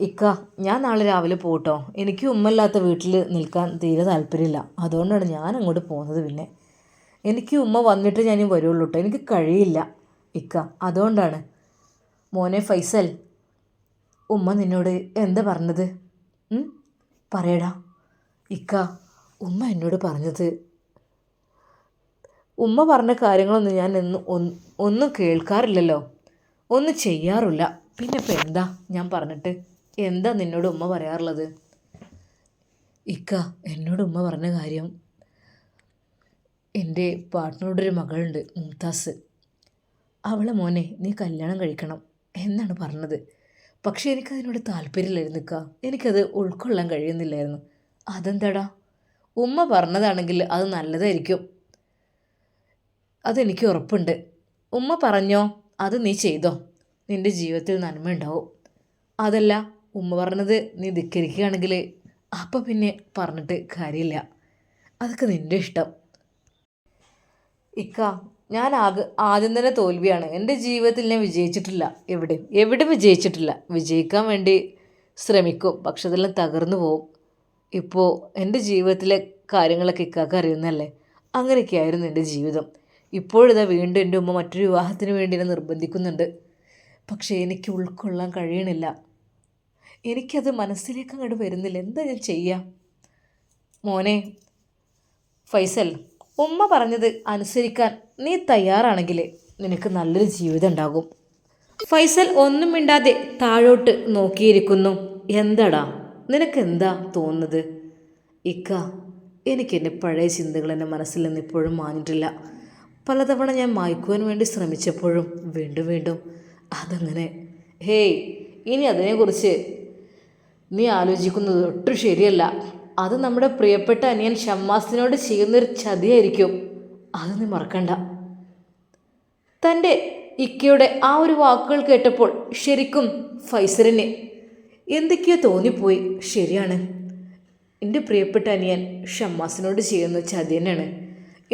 A: ഇക്ക ഞാൻ നാളെ രാവിലെ പോട്ടോ. എനിക്ക് ഉമ്മല്ലാത്ത വീട്ടിൽ നിൽക്കാൻ തീരെ താല്പര്യമില്ല. അതുകൊണ്ടാണ് ഞാൻ അങ്ങോട്ട് പോകുന്നത്. പിന്നെ എനിക്ക് ഉമ്മ വന്നിട്ട് ഞാൻ വരുള്ളൂ കേട്ടോ. എനിക്ക് കഴിയില്ല ഇക്ക, അതുകൊണ്ടാണ്. മോനെ ഫൈസൽ, ഉമ്മ നിന്നോട് എന്താ പറഞ്ഞത്? പറയടാ. ഇക്ക, ഉമ്മ എന്നോട് പറഞ്ഞത്, ഉമ്മ പറഞ്ഞ കാര്യങ്ങളൊന്നും ഞാൻ ഒന്നും കേൾക്കാറില്ലല്ലോ, ഒന്നും ചെയ്യാറില്ല. പിന്നെ ഇപ്പം എന്താ ഞാൻ പറഞ്ഞിട്ട്? എന്താ നിന്നോട് ഉമ്മ പറയാറുള്ളത്? ഇക്ക, എന്നോട് ഉമ്മ പറഞ്ഞ കാര്യം, എൻ്റെ പാർട്ട്ണറുടെ ഒരു മകളുണ്ട്, മുംതാസ്. അവളെ മോനെ നീ കല്യാണം കഴിക്കണം എന്നാണ് പറഞ്ഞത്. പക്ഷേ എനിക്കതിനോട് താല്പര്യമില്ലായിരുന്നു ഇക്ക. എനിക്കത് ഉൾക്കൊള്ളാൻ കഴിയുന്നില്ലായിരുന്നു. അതെന്താടാ? ഉമ്മ പറഞ്ഞതാണെങ്കിൽ അത് നല്ലതായിരിക്കും, അതെനിക്ക് ഉറപ്പുണ്ട്. ഉമ്മ പറഞ്ഞോ അത് നീ ചെയ്തോ, നിൻ്റെ ജീവിതത്തിൽ നന്മയുണ്ടാവും. അതല്ല, ഉമ്മ പറഞ്ഞത് നീ ധിക്കരിക്കുകയാണെങ്കിൽ അപ്പം പിന്നെ പറഞ്ഞിട്ട് കാര്യമില്ല. അതൊക്കെ നിൻ്റെ ഇഷ്ടം. ഇക്ക, ഞാൻ ആദ്യം തന്നെ തോൽവിയാണ്. എൻ്റെ ജീവിതത്തിൽ ഞാൻ വിജയിച്ചിട്ടില്ല. എവിടെ വിജയിച്ചിട്ടില്ല. വിജയിക്കാൻ വേണ്ടി ശ്രമിക്കും, പക്ഷെ അതെല്ലാം തകർന്നു പോവും. ഇപ്പോൾ എൻ്റെ ജീവിതത്തിലെ കാര്യങ്ങളൊക്കെ ഇക്കാക്ക് അറിയുന്നതല്ലേ. അങ്ങനെയൊക്കെയായിരുന്നു എൻ്റെ ജീവിതം. ഇപ്പോഴിതാ വീണ്ടും എൻ്റെ ഉമ്മ മറ്റൊരു വിവാഹത്തിന് വേണ്ടി എന്നെ നിർബന്ധിക്കുന്നുണ്ട്. പക്ഷേ എനിക്ക് ഉൾക്കൊള്ളാൻ കഴിയണില്ല. എനിക്കത് മനസ്സിലേക്ക് അങ്ങോട്ട് വരുന്നില്ല. എന്താ ഞാൻ ചെയ്യുക? മോനെ ഫൈസൽ, ഉമ്മ പറഞ്ഞത് അനുസരിക്കാൻ നീ തയ്യാറാണെങ്കിൽ നിനക്ക് നല്ലൊരു ജീവിതം ഉണ്ടാകും. ഫൈസൽ ഒന്നും മിണ്ടാതെ താഴോട്ട് നോക്കിയിരിക്കുന്നു. എന്താടാ നിനക്കെന്താ തോന്നുന്നത്? ഇക്ക, എനിക്കെൻ്റെ പഴയ ചിന്തകൾ എൻ്റെ മനസ്സിൽ നിന്ന് ഇപ്പോഴും മാഞ്ഞിട്ടില്ല. പലതവണ ഞാൻ മായ്ക്കുവാൻ വേണ്ടി ശ്രമിച്ചപ്പോഴും വീണ്ടും വീണ്ടും അതങ്ങനെ. ഹേയ്, ഇനി അതിനെക്കുറിച്ച് നീ ആലോചിക്കുന്നത് ഒട്ടും ശരിയല്ല. അത് നമ്മുടെ പ്രിയപ്പെട്ട അനിയൻ ഷമ്മാസിനോട് ചെയ്യുന്നൊരു ചതിയായിരിക്കും. അത് നീ മറക്കണ്ട. തൻ്റെ ഇക്കയുടെ ആ ഒരു വാക്കുകൾ കേട്ടപ്പോൾ ശരിക്കും ഫൈസലിന് എന്തൊക്കെയോ തോന്നിപ്പോയി. ശരിയാണ്, എൻ്റെ പ്രിയപ്പെട്ട അനിയൻ ഷമ്മാസിനോട് ചെയ്യുന്ന ചതി തന്നെയാണ്.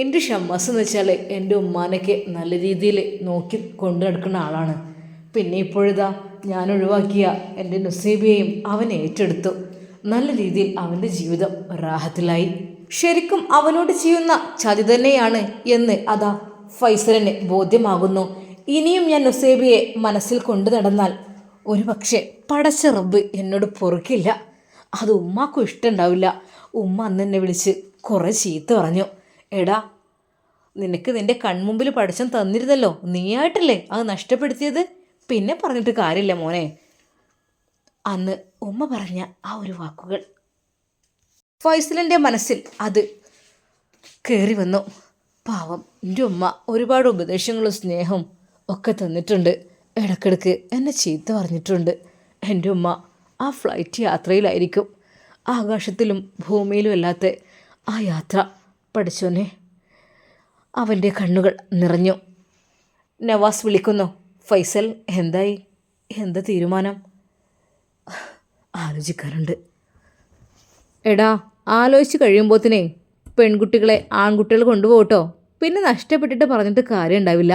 A: എൻ്റെ ഷമ്മാസ് എന്ന് വെച്ചാൽ എൻ്റെ ഉമ്മാനൊക്കെ നല്ല രീതിയിൽ നോക്കി കൊണ്ടു നടക്കുന്ന ആളാണ്. പിന്നെ ഇപ്പോഴിതാ ഞാൻ ഒഴിവാക്കിയ എൻ്റെ നുസൈബിയെയും അവൻ ഏറ്റെടുത്തു. നല്ല രീതിയിൽ അവൻ്റെ ജീവിതം റാഹത്തിലായി. ശരിക്കും അവനോട് ചെയ്യുന്ന ചതി തന്നെയാണ് എന്ന് അതാ ഫൈസലിന് ബോധ്യമാകുന്നു. ഇനിയും ഞാൻ നുസൈബിയെ മനസ്സിൽ കൊണ്ടു നടന്നാൽ ഒരു പക്ഷേ പടച്ച റബ്ബ് എന്നോട് പൊറുക്കില്ല. അത് ഉമ്മാക്കും ഇഷ്ടമുണ്ടാവില്ല. ഉമ്മ അന്ന് എന്നെ വിളിച്ച് കുറേ ചീത്ത പറഞ്ഞു. എടാ, നിനക്ക് നിൻ്റെ കൺമുമ്പിൽ പഠിച്ചം തന്നിരുന്നല്ലോ, നീയായിട്ടല്ലേ അത് നഷ്ടപ്പെടുത്തിയത്. പിന്നെ പറഞ്ഞിട്ട് കാര്യമില്ല മോനെ. അന്ന് ഉമ്മ പറഞ്ഞ ആ ഒരു വാക്കുകൾ ഫൈസലിൻ്റെ മനസ്സിൽ അത് കയറി വന്നു. പാവം, എൻ്റെ ഉമ്മ ഒരുപാട് ഉപദേശങ്ങളും സ്നേഹവും ഒക്കെ തന്നിട്ടുണ്ട്. ഇടയ്ക്കിടയ്ക്ക് എന്നെ ചീത്ത പറഞ്ഞിട്ടുണ്ട്. എൻ്റെ ഉമ്മ ആ ഫ്ലൈറ്റ് യാത്രയിലായിരിക്കും. ആകാശത്തിലും ഭൂമിയിലും അല്ലാത്ത ആ യാത്ര. പഠിച്ചോനെ. അവൻ്റെ കണ്ണുകൾ നിറഞ്ഞു. നവാസ് വിളിക്കുന്നു. ഫൈസൽ, എന്തായി? എന്താ തീരുമാനം? ആലോചിക്കാറുണ്ട്. എടാ, ആലോചിച്ച് കഴിയുമ്പോഴത്തേനേ പെൺകുട്ടികളെ ആൺകുട്ടികൾ കൊണ്ടുപോകട്ടോ. പിന്നെ നഷ്ടപ്പെട്ടിട്ട് പറഞ്ഞിട്ട് കാര്യം ഉണ്ടാവില്ല.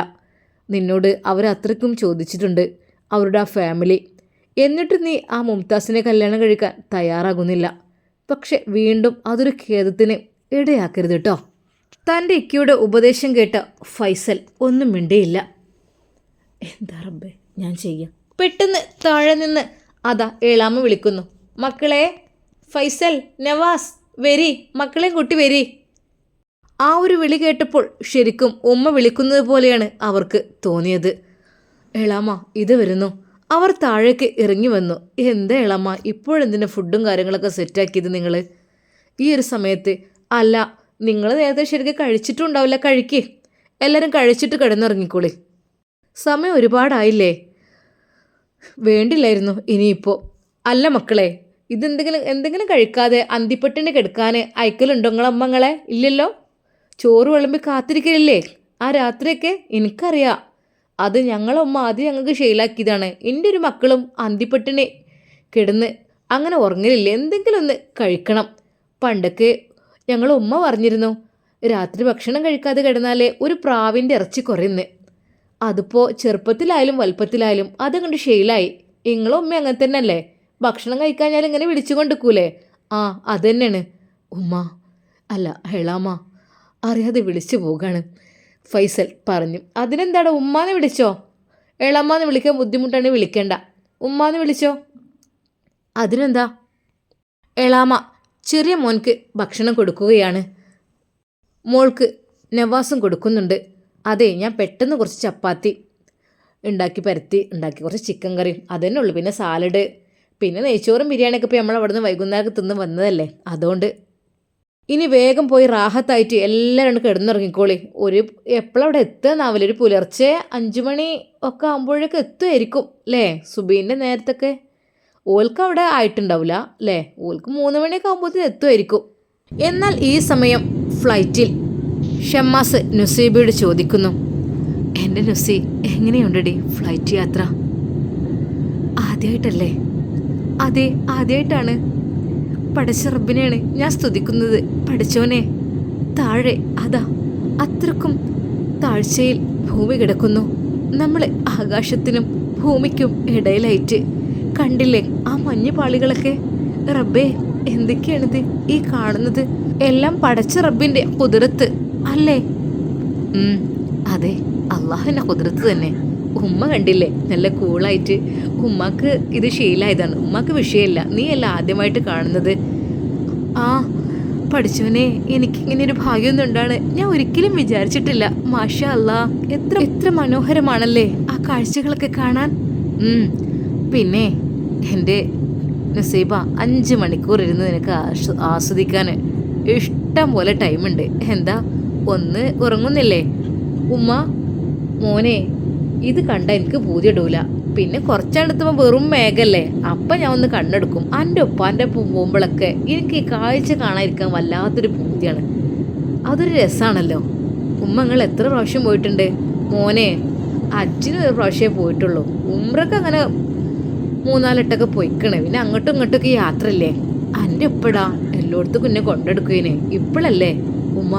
A: നിന്നോട് അവരത്രയ്ക്കും ചോദിച്ചിട്ടുണ്ട്, അവരുടെ ആ ഫാമിലി. എന്നിട്ട് നീ ആ മുംതാസിനെ കല്യാണം കഴിക്കാൻ തയ്യാറാകുന്നില്ല. പക്ഷെ വീണ്ടും അതൊരു ഖേദത്തിന് ഇടയാക്കരുത് കേട്ടോ. തൻ്റെ ഇക്കയുടെ ഉപദേശം കേട്ട ഫൈസൽ ഒന്നും മിണ്ടിയില്ല. എന്താ റബ്ബേ ഞാൻ ചെയ്യാം. പെട്ടെന്ന് താഴെ നിന്ന് അതാ ഏളാമ വിളിക്കുന്നു, മക്കളെ, ഫൈസൽ, നവാസ്, വരി, മക്കളെ കൂട്ടി വരി. ആ ഒരു വിളി കേട്ടപ്പോൾ ശരിക്കും ഉമ്മ വിളിക്കുന്നത് പോലെയാണ് അവർക്ക് തോന്നിയത്. ഏളാമ ഇത് വരുന്നു. അവർ താഴേക്ക് ഇറങ്ങി വന്നു. എന്താ ഏളാമ ഇപ്പോഴെന്തിനാ ഫുഡും കാര്യങ്ങളൊക്കെ സെറ്റാക്കിയത് നിങ്ങൾ ഈ ഒരു സമയത്ത്? അല്ല, നിങ്ങൾ നേരത്തെ ശരിക്കും കഴിച്ചിട്ടുണ്ടാവില്ല, കഴിക്ക്, എല്ലാവരും കഴിച്ചിട്ട് കിടന്നുറങ്ങിക്കോളി, സമയം ഒരുപാടായില്ലേ. വേണ്ടില്ലായിരുന്നു ഇനിയിപ്പോൾ. അല്ല മക്കളെ, എന്തെങ്കിലും കഴിക്കാതെ അന്തിപ്പട്ടിന് കെടുക്കാൻ അയക്കലുണ്ടോ നിങ്ങളമ്മങ്ങളെ? ഇല്ലല്ലോ. ചോറ് വിളമ്പി കാത്തിരിക്കലില്ലേ ആ രാത്രിയൊക്കെ? എനിക്കറിയാം, അത് ഞങ്ങളമ്മ ആദ്യം ഞങ്ങൾക്ക് ശീലാക്കിയതാണ്. എൻ്റെ ഒരു മക്കളും അന്തിപ്പട്ടിന് കിടന്ന് അങ്ങനെ ഉറങ്ങലില്ല, എന്തെങ്കിലും ഒന്ന് കഴിക്കണം. പണ്ടൊക്കെ ഞങ്ങൾ ഉമ്മ പറഞ്ഞിരുന്നു, രാത്രി ഭക്ഷണം കഴിക്കാതെ കിടന്നാലേ ഒരു പ്രാവിൻ്റെ ഇറച്ചി കുറയുന്നു. അതിപ്പോൾ ചെറുപ്പത്തിലായാലും വലുപ്പത്തിലായാലും അതങ്ങോട്ട് ശീലായി. നിങ്ങളും ഉമ്മ അങ്ങനെ തന്നെ അല്ലേ? ഭക്ഷണം കഴിക്കാഞ്ഞാൽ ഇങ്ങനെ വിളിച്ചു കൊണ്ടിരിക്കൂലേ? ആ അതുതന്നെയാണ് ഉമ്മ. അല്ല ഹെളാമ, അറിയാതെ വിളിച്ചു പോകാണ്, ഫൈസൽ പറഞ്ഞു. അതിനെന്താണ്, ഉമ്മാന്ന് വിളിച്ചോ. എളാമാന്ന് വിളിക്കാൻ ബുദ്ധിമുട്ടാണ്, വിളിക്കേണ്ട, ഉമ്മാന്ന് വിളിച്ചോ. അതിനെന്താ. എളാമ ചെറിയ മോൻക്ക് ഭക്ഷണം കൊടുക്കുകയാണ്. മോൾക്ക് നവാസും കൊടുക്കുന്നുണ്ട്. അതെ, ഞാൻ പെട്ടെന്ന് കുറച്ച് ചപ്പാത്തി ഉണ്ടാക്കി കുറച്ച് ചിക്കൻ കറിയും അതന്നെ ഉള്ളു, പിന്നെ സാലഡ്, പിന്നെ നെയ്ച്ചോറും ബിരിയാണിയൊക്കെ ഇപ്പോൾ നമ്മൾ അവിടെ നിന്ന് വൈകുന്നേരം തിന്ന് വന്നതല്ലേ, അതുകൊണ്ട് ഇനി വേഗം പോയി റാഹത്തായിട്ട് എല്ലാവരും കിടന്നുറങ്ങിക്കോളി. എപ്പോഴവിടെ എത്തുകയെന്നാവില്ല, ഒരു പുലർച്ചെ 5 മണി ഒക്കെ ആകുമ്പോഴേക്ക് എത്തുമായിരിക്കും അല്ലേ, സുബീൻ്റെ നേരത്തൊക്കെ. ഓൾക്ക് അവിടെ ആയിട്ടുണ്ടാവില്ല അല്ലേ, ഓൾക്ക് 3 മണിയൊക്കെ ആകുമ്പോഴത്തേന് എത്തുമായിരിക്കും. എന്നാൽ ഈ സമയം ഫ്ലൈറ്റിൽ ഷമ്മാസ് നുസൈബയോട് ചോദിക്കുന്നു, എൻ്റെ നുസി എങ്ങനെയുണ്ടടി ഫ്ലൈറ്റ് യാത്ര? ആദ്യമായിട്ടല്ലേ? അതെ, ആദ്യമായിട്ടാണ്. പടച്ച റബ്ബിനെയാണ് ഞാൻ സ്തുതിക്കുന്നത്. പഠിച്ചോനെ, താഴെ അതാ അത്രക്കും താഴ്ചയിൽ ഭൂമി കിടക്കുന്നു. നമ്മൾ ആകാശത്തിനും ഭൂമിക്കും ഇടയിലായിട്ട് കണ്ടില്ലേ ആ മഞ്ഞ് പാളികളൊക്കെ? റബ്ബേ, എന്തൊക്കെയാണിത് ഈ കാണുന്നത്? എല്ലാം പടച്ച റബ്ബിൻ്റെ കുതിരത്ത് അല്ലേ? അതെ, അള്ളാഹുവിൻ്റെ കുതിരത്ത് തന്നെ. ഉമ്മ കണ്ടില്ലേ നല്ല കൂളായിട്ട്. ഉമ്മക്ക് ഇത് ശീലമായതാണ്, ഉമ്മക്ക് വിഷയമില്ല. നീ അല്ല ആദ്യമായിട്ട് കാണുന്നത്. ആ പഠിച്ചവനെ, എനിക്കിങ്ങനെ ഒരു ഭാഗ്യമൊന്നും ഉണ്ടാണ് ഞാൻ ഒരിക്കലും വിചാരിച്ചിട്ടില്ല. മാഷാ അല്ലാ, എത്ര മനോഹരമാണല്ലേ ആ കാഴ്ചകളൊക്കെ കാണാൻ. പിന്നെ എൻ്റെ നസീബ, 5 മണിക്കൂർ ഇരുന്ന് നിനക്ക് ആസ്വദിക്കാൻ ഇഷ്ടം പോലെ ടൈമുണ്ട്. എന്താ ഒന്ന് ഉറങ്ങുന്നില്ലേ? ഉമ്മ മോനെ, ഇത് കണ്ട എനിക്ക് പൂതിയിടൂല. പിന്നെ കുറച്ചടുത്തുമ്പോൾ വെറും മേഘല്ലേ, അപ്പം ഞാൻ ഒന്ന് കണ്ണെടുക്കും. എൻ്റെ ഉപ്പാൻ്റെ പോകുമ്പോഴൊക്കെ എനിക്ക് ഈ കാഴ്ച കാണാതിരിക്കാൻ വല്ലാത്തൊരു പൂതിയാണ്. അതൊരു രസമാണല്ലോ. ഉമ്മ നിങ്ങൾ എത്ര പ്രാവശ്യം പോയിട്ടുണ്ട്? മോനെ, അച്ഛനും ഒരു പ്രാവശ്യമേ പോയിട്ടുള്ളൂ. ഉമ്രക്ക് അങ്ങനെ 3-4 പോയിക്കണേ. പിന്നെ അങ്ങോട്ടും ഇങ്ങോട്ടൊക്കെ യാത്രയല്ലേ. എൻ്റെ ഉപ്പടാ എല്ലായിടത്തും കുഞ്ഞെ കൊണ്ടെടുക്കുകയെ. ഇപ്പോഴല്ലേ ഉമ്മ,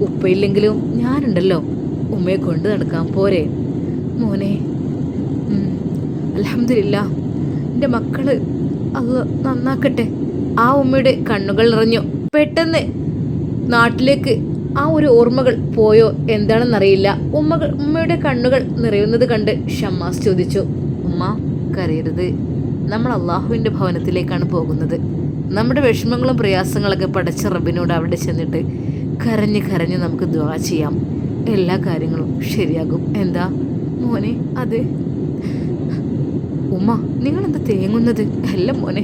A: ഉപ്പയില്ലെങ്കിലും ഞാനുണ്ടല്ലോ, ഉമ്മയെ കൊണ്ട് നടക്കാൻ പോരെ മോനെ. അൽഹംദുലില്ലാ, എൻ്റെ മക്കള് അല്ലാഹ് നന്നാക്കട്ടെ. ആ ഉമ്മയുടെ കണ്ണുകൾ നിറഞ്ഞു. പെട്ടെന്ന് നാട്ടിലേക്ക് ആ ഒരു ഓർമ്മകൾ പോയോ എന്താണെന്നറിയില്ല. ഉമ്മയുടെ കണ്ണുകൾ നിറയുന്നത് കണ്ട് ഷമ്മാസ് ചോദിച്ചു, ഉമ്മ കരയരുത്, നമ്മൾ അള്ളാഹുവിൻ്റെ ഭവനത്തിലേക്കാണ് പോകുന്നത്. നമ്മുടെ വിഷമങ്ങളും പ്രയാസങ്ങളൊക്കെ പടച്ച റബ്ബിനോട് അവിടെ ചെന്നിട്ട് കരഞ്ഞ് കരഞ്ഞ് നമുക്ക് ദുആ ചെയ്യാം. എല്ലാ കാര്യങ്ങളും ശരിയാകും. എന്താ മോനെ? അതെ ഉമ്മ, നിങ്ങളെന്താ തേങ്ങുന്നത്? അല്ല മോനെ,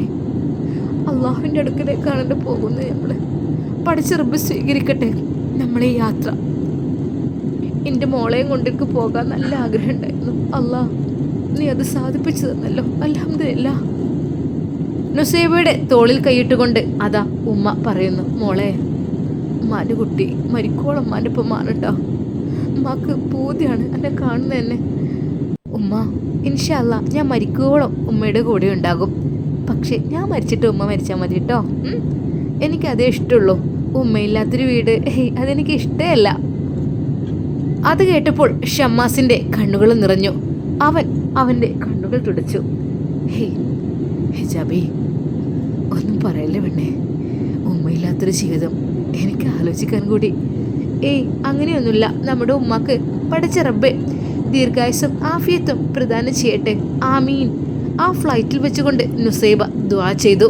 A: അള്ളാഹുവിൻ്റെ അടുക്കലേക്കാണ് പോകുന്നത്. നമ്മൾ പഠിച്ച റബ്ബ് സ്വീകരിക്കട്ടെ നമ്മളെ യാത്ര. എൻ്റെ മോളെയും കൊണ്ടേക്ക് പോകാൻ നല്ല ആഗ്രഹം ഉണ്ടായിരുന്നു. അള്ളാഹ് നീ അത് സാധിപ്പിച്ചു തന്നല്ലോ, അൽഹംദുലില്ലാ. നുസൈബയുടെ തോളിൽ കൈയിട്ടുകൊണ്ട് അതാ ഉമ്മ പറയുന്നു, മോളെ, ഉമ്മാൻ്റെ കുട്ടി മരിക്കോളം ഉമ്മാൻ്റെ ഒപ്പം മാനട്ടോ. ഉമ്മാക്ക് പൂതിയാണ് എന്നെ കാണുന്നത് തന്നെ. ഉമ്മ, ഇൻഷാ അല്ലാ ഞാൻ മരിക്കോളം ഉമ്മയുടെ കൂടെ ഉണ്ടാകും. പക്ഷെ ഞാൻ മരിച്ചിട്ട് ഉമ്മ മരിച്ചാൽ മതി കേട്ടോ. എനിക്കതേ ഇഷ്ടമുള്ളൂ. ഉമ്മയില്ലാത്തൊരു വീട് അതെനിക്ക് ഇഷ്ടമല്ല. അത് കേട്ടപ്പോൾ ഷമ്മാസിൻ്റെ കണ്ണുകൾ നിറഞ്ഞു. അവൻ്റെ കണ്ണുകൾ തുടച്ചു. ഹിജാബി, ഒന്നും പറയല്ലേ പെണ്ണേ, ഉമ്മയില്ലാത്തൊരു ജീവിതം എനിക്ക് ആലോചിക്കാൻ കൂടി. ഏയ് അങ്ങനെയൊന്നുമില്ല. നമ്മുടെ ഉമ്മാക്ക് പഠിച്ച റബ്ബേ ദീർഘായുസും ആഫിയത്തും പ്രദാനം ചെയ്യട്ടെ. ആമീൻ. ആ ഫ്ലൈറ്റിൽ വെച്ചുകൊണ്ട് നുസൈബ ദുആ ചെയ്തു.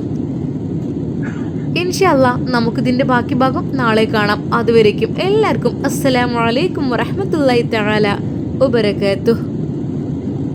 A: ഇൻഷാ അല്ലാ നമുക്കിതിൻ്റെ ബാക്കി ഭാഗം നാളെ കാണാം. അതുവരേക്കും എല്ലാവർക്കും അസ്സലാമു അലൈക്കും വറഹ്മത്തുള്ളാഹി തആല വബറകാതുഹു.